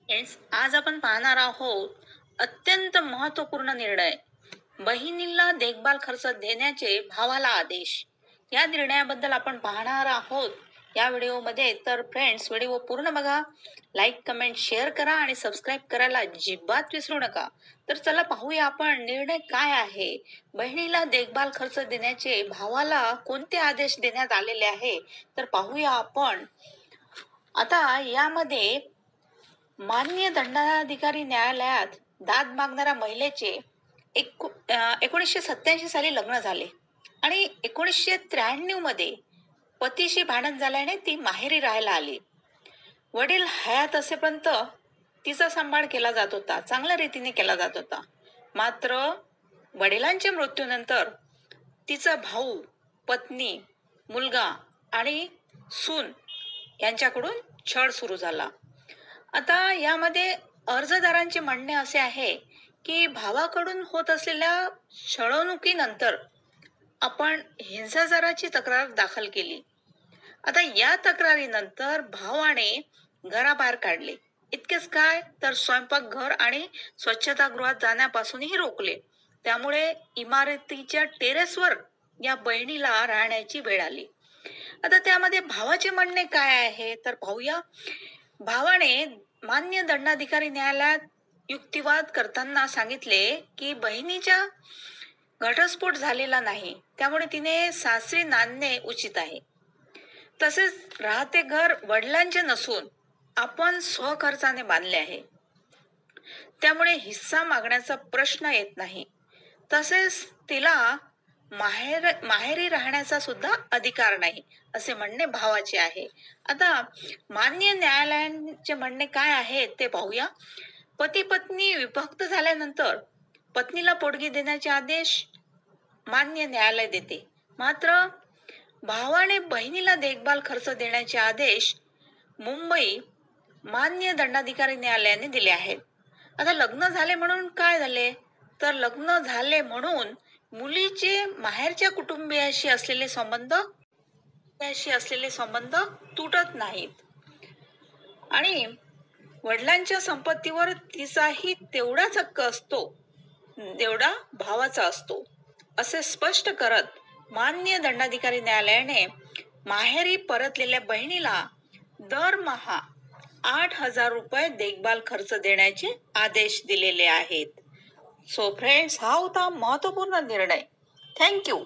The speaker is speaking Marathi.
फ्रेंड्स, आज आपण पाहणार आहोत अत्यंत महत्त्वपूर्ण निर्णय. बहिणीला देखभाल खर्च देण्याचे भावाला आदेश. या निर्णयाबद्दल आपण पाहणार आहोत या व्हिडिओमध्ये. तर फ्रेंड्स, व्हिडिओ पूर्ण बघा, लाईक कमेंट शेअर करा आणि सबस्क्राईब करायला अजिबात विसरू नका. तर चला पाहूया आपण निर्णय काय आहे. बहिणीला देखभाल खर्च देण्याचे भावाला कोणते आदेश देण्यात आलेले आहे तर पाहूया आपण. आता यामध्ये माननीय दंडाधिकारी न्यायालयात दाद मागणाऱ्या महिलेचे 1987 साली लग्न झाले आणि 1993 मध्ये पतीशी भांडण झाल्याने ती माहेरी राहायला आली. वडील हयात असेपर्यंत तिचा सांभाळ केला जात होता, चांगल्या रीतीने केला जात होता. मात्र वडिलांच्या मृत्यूनंतर तिचा भाऊ, पत्नी, मुलगा आणि सून यांच्याकडून छळ सुरू झाला. आता यामध्ये अर्जदारांचे म्हणणे असे आहे की भावाकडून होत असलेल्या छळवणुकीनंतर आपण हिंसाचाराची तक्रार दाखल केली. आता या तक्रारीनंतर भावाने घराबाहेर काढले. इतकेच काय तर स्वयंपाकघर आणि स्वच्छतागृहात जाण्यापासूनही रोखले. त्यामुळे इमारतीच्या टेरेसवर या बहिणीला राहण्याची वेळ आली. आता त्यामध्ये भावाचे म्हणणे काय आहे तर पाहूया. भावाने मान्य दंडाधिकारी न्यायालयात युक्तिवाद करताना सांगितले की बहिणीच्या घटस्फोट झालेला नाही, त्यामुळे तिने सासरी नांदणे उचित आहे. तसेच राहते घर वडिलांचे नसून आपण स्वखर्चाने बांधले आहे, त्यामुळे हिस्सा मागण्याचा प्रश्न येत नाही. तसेच तिला माहेरी राहण्याचा सुद्धा अधिकार नाही, असे म्हणणे भावाचे आहे. आता मान्य न्यायालयाचे म्हणणे काय आहे ते पाहूया. पती पत्नी विभक्त झाल्यानंतर पत्नीला पोटगी देण्याचे आदेश मान्य न्यायालय देते. मात्र भावाने बहिणीला देखभाल खर्च देण्याचे आदेश मुंबई मान्य दंडाधिकारी न्यायालयाने दिले आहेत. आता लग्न झाले म्हणून काय झाले तर लग्न झाले म्हणून मुलीचे माहेरच्या कुटुंबियाशी असलेले संबंध तुटत नाहीत आणि वडिलांच्या संपत्तीवर तिचाही तेवढाच हक्क असतो जेवढा भावाचा असतो, असे स्पष्ट करत मान्य दंडाधिकारी न्यायालयाने माहेरी परतलेल्या बहिणीला दरमहा 8,000 रुपये देखभाल खर्च देण्याचे आदेश दिलेले आहेत. सो फ्रेंड्स, हा होता महत्त्वपूर्ण निर्णय. थँक्यू.